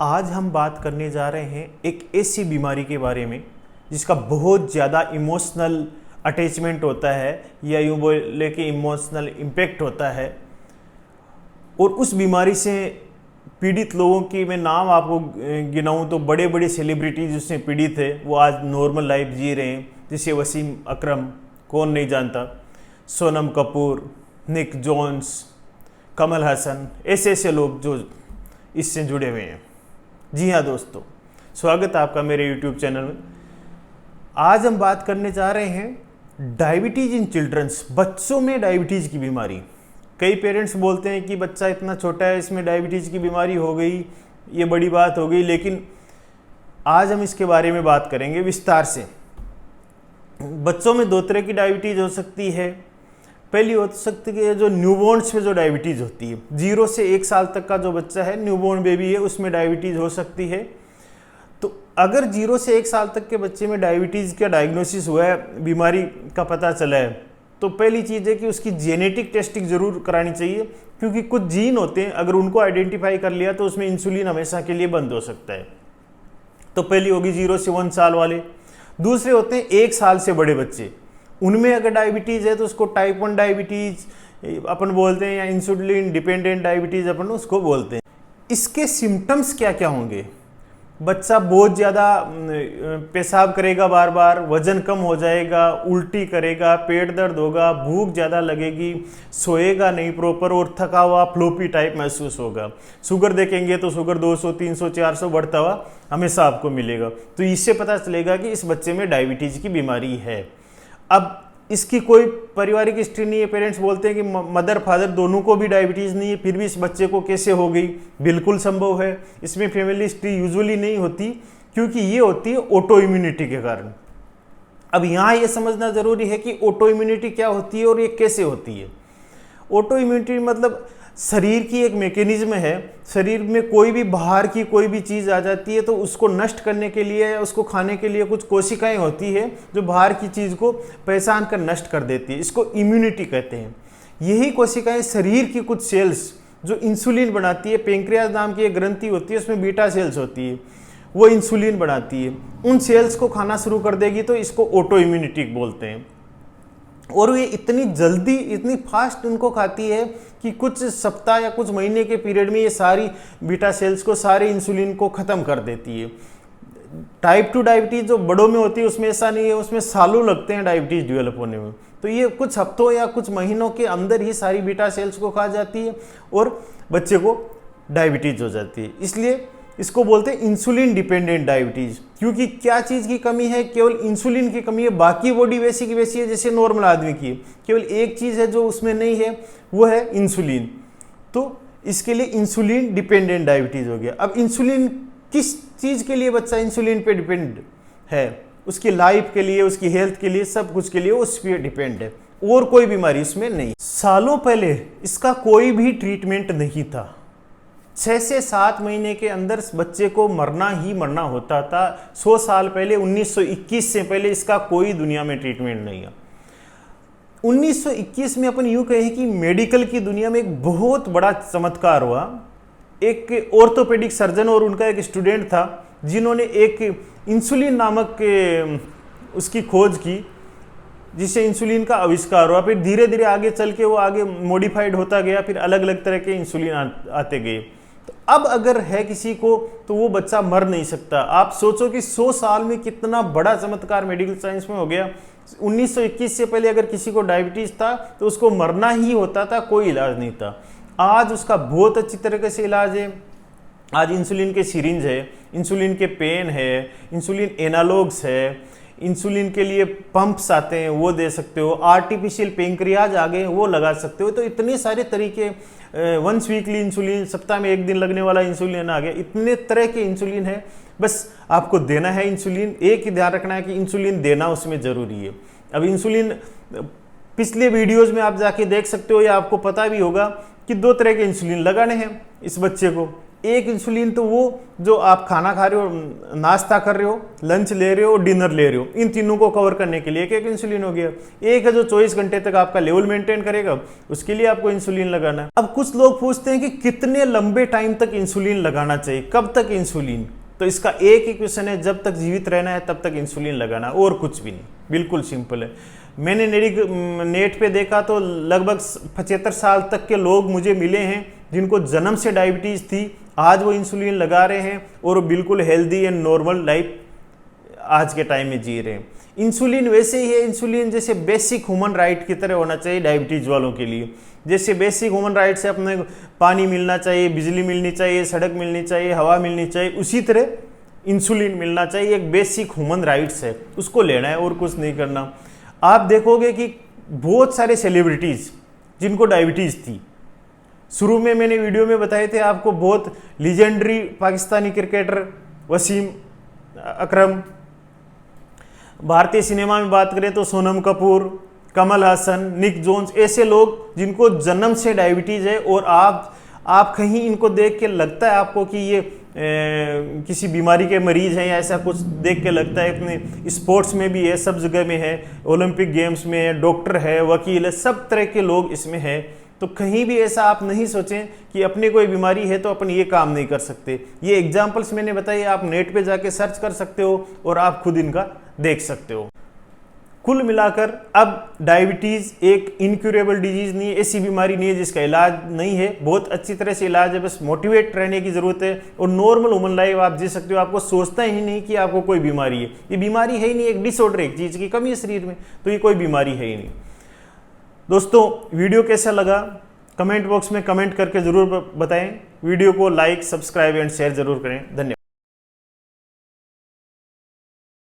आज हम बात करने जा रहे हैं एक ऐसी बीमारी के बारे में जिसका बहुत ज़्यादा इमोशनल अटैचमेंट होता है या यूँ बोले कि इमोशनल इम्पैक्ट होता है। और उस बीमारी से पीड़ित लोगों की मैं नाम आपको गिनाऊं तो बड़े बड़े सेलिब्रिटीज उससे पीड़ित है, वो आज नॉर्मल लाइफ जी रहे हैं। जैसे वसीम अकरम, कौन नहीं जानता, सोनम कपूर, निक जोन्स, कमल हसन, ऐसे ऐसे लोग जो इससे जुड़े हुए हैं। जी हाँ दोस्तों, स्वागत है आपका मेरे YouTube चैनल में। आज हम बात करने जा रहे हैं डायबिटीज़ इन चिल्ड्रंस, बच्चों में डायबिटीज़ की बीमारी। कई पेरेंट्स बोलते हैं कि बच्चा इतना छोटा है, इसमें डायबिटीज़ की बीमारी हो गई, ये बड़ी बात हो गई। लेकिन आज हम इसके बारे में बात करेंगे विस्तार से। बच्चों में दो तरह की डायबिटीज़ हो सकती है। पहली हो सकती है जो न्यूबॉर्न्स में जो डायबिटीज़ होती है, 0 से 1 साल तक का जो बच्चा है, न्यूबॉर्न बेबी है, उसमें डायबिटीज़ हो सकती है। तो अगर 0 से 1 साल तक के बच्चे में डायबिटीज़ का डायग्नोसिस हुआ है, बीमारी का पता चला है, तो पहली चीज़ है कि उसकी जेनेटिक टेस्टिंग ज़रूर करानी चाहिए, क्योंकि कुछ जीन होते हैं, अगर उनको आइडेंटिफाई कर लिया तो उसमें इंसुलिन हमेशा के लिए बंद हो सकता है। तो पहली होगी 0 से 1 साल वाले। दूसरे होते हैं 1 साल से बड़े बच्चे, उनमें अगर डायबिटीज़ है तो उसको टाइप 1 डायबिटीज़ अपन बोलते हैं, या इंसुलिन डिपेंडेंट डायबिटीज़ अपन उसको बोलते हैं। इसके सिम्टम्स क्या क्या होंगे? बच्चा बहुत ज़्यादा पेशाब करेगा, बार बार वज़न कम हो जाएगा, उल्टी करेगा, पेट दर्द होगा, भूख ज़्यादा लगेगी, सोएगा नहीं प्रॉपर और थका हुआ फ्लोपी टाइप महसूस होगा। शुगर देखेंगे तो शुगर 200, 300, 400 बढ़ता हुआ हमेशा आपको मिलेगा। तो इससे पता चलेगा कि इस बच्चे में डायबिटीज़ की बीमारी है। अब इसकी कोई पारिवारिक हिस्ट्री नहीं है, पेरेंट्स बोलते हैं कि मदर फादर दोनों को भी डायबिटीज़ नहीं है, फिर भी इस बच्चे को कैसे हो गई? बिल्कुल संभव है। इसमें फैमिली हिस्ट्री यूजुअली नहीं होती, क्योंकि ये होती है ऑटो इम्यूनिटी के कारण। अब यहाँ ये समझना ज़रूरी है कि ऑटो इम्यूनिटी क्या होती है और ये कैसे होती है। ऑटो इम्यूनिटी मतलब शरीर की एक मैकेनिज्म है। शरीर में कोई भी बाहर की कोई भी चीज़ आ जाती है तो उसको नष्ट करने के लिए या उसको खाने के लिए कुछ कोशिकाएं होती है जो बाहर की चीज़ को पहचान कर नष्ट कर देती है। इसको इम्यूनिटी कहते हैं। यही कोशिकाएं शरीर की कुछ सेल्स जो इंसुलिन बनाती है, पेंक्रियाज नाम की एक ग्रंथि होती है, उसमें बीटा सेल्स होती है, वो इंसुलिन बनाती है। उन सेल्स को खाना शुरू कर देगी तो इसको ऑटो इम्यूनिटी बोलते हैं। और ये इतनी जल्दी, इतनी फास्ट उनको खाती है कि कुछ सप्ताह या कुछ महीने के पीरियड में ये सारी बीटा सेल्स को, सारे इंसुलिन को ख़त्म कर देती है। टाइप 2 डायबिटीज़ जो बड़ों में होती है उसमें ऐसा नहीं है, उसमें सालों लगते हैं डायबिटीज़ डेवलप होने में। तो ये कुछ हफ्तों या कुछ महीनों के अंदर ही सारी बीटा सेल्स को खा जाती है और बच्चे को डायबिटीज़ हो जाती है। इसलिए इसको बोलते हैं इंसुलिन डिपेंडेंट डायबिटीज़। क्योंकि क्या चीज़ की कमी है? केवल इंसुलिन की कमी है। बाकी बॉडी वैसी की वैसी है जैसे नॉर्मल आदमी की है। केवल एक चीज़ है जो उसमें नहीं है, वो है इंसुलिन। तो इसके लिए इंसुलिन डिपेंडेंट डायबिटीज़ हो गया। अब इंसुलिन किस चीज़ के लिए बच्चा इंसुलिन पे डिपेंड है? उसकी लाइफ के लिए, उसकी हेल्थ के लिए, सब कुछ के लिए उस पर डिपेंड है, और कोई बीमारी उसमें नहीं। सालों पहले इसका कोई भी ट्रीटमेंट नहीं था। 6 से 7 महीने के अंदर बच्चे को मरना ही मरना होता था। 100 साल पहले, 1921 से पहले इसका कोई दुनिया में ट्रीटमेंट नहीं है। 1921 में अपन यूँ कहें कि मेडिकल की दुनिया में एक बहुत बड़ा चमत्कार हुआ। एक ऑर्थोपेडिक सर्जन और उनका एक स्टूडेंट था जिन्होंने एक इंसुलिन नामक उसकी खोज की, जिससे इंसुलिन का आविष्कार हुआ। फिर धीरे धीरे आगे चल के वो आगे मॉडिफाइड होता गया, फिर अलग अलग तरह के इंसुलिन आते गए। तो अब अगर है किसी को तो वो बच्चा मर नहीं सकता। आप सोचो कि 100 साल में कितना बड़ा चमत्कार मेडिकल साइंस में हो गया। 1921 से पहले अगर किसी को डायबिटीज़ था तो उसको मरना ही होता था, कोई इलाज नहीं था। आज उसका बहुत अच्छी तरीके से इलाज है। आज इंसुलिन के सिरिंज है, इंसुलिन के पेन है, इंसुलिन एनालॉग्स है, इंसुलिन के लिए पंप्स आते हैं, वो दे सकते हो, आर्टिफिशियल पेंक्रियाज आ गए, वो लगा सकते हो। तो इतने सारे तरीके, वंस वीकली इंसुलिन, सप्ताह में 1 दिन लगने वाला इंसुलिन आ गया। इतने तरह के इंसुलिन है, बस आपको देना है इंसुलिन। एक ही ध्यान रखना है कि इंसुलिन देना उसमें ज़रूरी है। अब इंसुलिन पिछले वीडियोज़ में आप जाके देख सकते हो, या आपको पता भी होगा कि 2 तरह के इंसुलिन लगाने हैं इस बच्चे को। एक इंसुलिन तो वो जो आप खाना खा रहे हो, नाश्ता कर रहे हो, लंच ले रहे हो, डिनर ले रहे हो, इन तीनों को कवर करने के लिए एक इंसुलिन हो गया। एक है जो 24 घंटे तक आपका लेवल मेंटेन करेगा, उसके लिए आपको इंसुलिन लगाना है। अब कुछ लोग पूछते हैं कि कितने लंबे टाइम तक इंसुलिन लगाना चाहिए, कब तक इंसुलिन? तो इसका एक ही क्वेश्चन है, जब तक जीवित रहना है तब तक इंसुलिन लगाना, और कुछ भी नहीं, बिल्कुल सिंपल है। मैंने नेट पे देखा तो लगभग 75 साल तक के लोग मुझे मिले हैं जिनको जन्म से डायबिटीज़ थी, आज वो इंसुलिन लगा रहे हैं और बिल्कुल हेल्दी एंड नॉर्मल लाइफ आज के टाइम में जी रहे हैं। इंसुलिन वैसे ही है, इंसुलिन जैसे बेसिक ह्यूमन राइट की तरह होना चाहिए डायबिटीज़ वालों के लिए। जैसे बेसिक ह्यूमन राइट से अपने पानी मिलना चाहिए, बिजली मिलनी चाहिए, सड़क मिलनी चाहिए, हवा मिलनी चाहिए, उसी तरह इंसुलिन मिलना चाहिए। एक बेसिक ह्यूमन राइट्स है, उसको लेना है और कुछ नहीं करना। आप देखोगे कि बहुत सारे सेलिब्रिटीज़ जिनको डायबिटीज़ थी, शुरू में मैंने वीडियो में बताए थे आपको, बहुत लीजेंडरी पाकिस्तानी क्रिकेटर वसीम अकरम, भारतीय सिनेमा में बात करें तो सोनम कपूर, कमल हासन, निक जोन्स, ऐसे लोग जिनको जन्म से डायबिटीज़ है और आप कहीं इनको देख के लगता है आपको कि ये किसी बीमारी के मरीज हैं या ऐसा कुछ देख के लगता है। इतने स्पोर्ट्स में भी है, सब जगह में है, ओलंपिक गेम्स में है, डॉक्टर है, वकील है, सब तरह के लोग इसमें हैं। तो कहीं भी ऐसा आप नहीं सोचें कि अपने कोई बीमारी है तो अपन ये काम नहीं कर सकते। ये एग्जाम्पल्स मैंने बताए, आप नेट पे जाके सर्च कर सकते हो और आप खुद इनका देख सकते हो। कुल मिलाकर अब डायबिटीज़ एक इनक्यूरेबल डिजीज़ नहीं है, ऐसी बीमारी नहीं है जिसका इलाज नहीं है, बहुत अच्छी तरह से इलाज है, बस मोटिवेट रहने की ज़रूरत है और नॉर्मल ह्यूमन लाइफ आप जी सकते हो। आपको सोचता ही नहीं कि आपको कोई बीमारी है, ये बीमारी है ही नहीं, एक डिसऑर्डर, एक चीज़ की कमी है शरीर में, तो ये कोई बीमारी है ही नहीं। दोस्तों, वीडियो कैसा लगा कमेंट बॉक्स में कमेंट करके ज़रूर बताएं। वीडियो को लाइक, सब्सक्राइब एंड शेयर ज़रूर करें। धन्यवाद।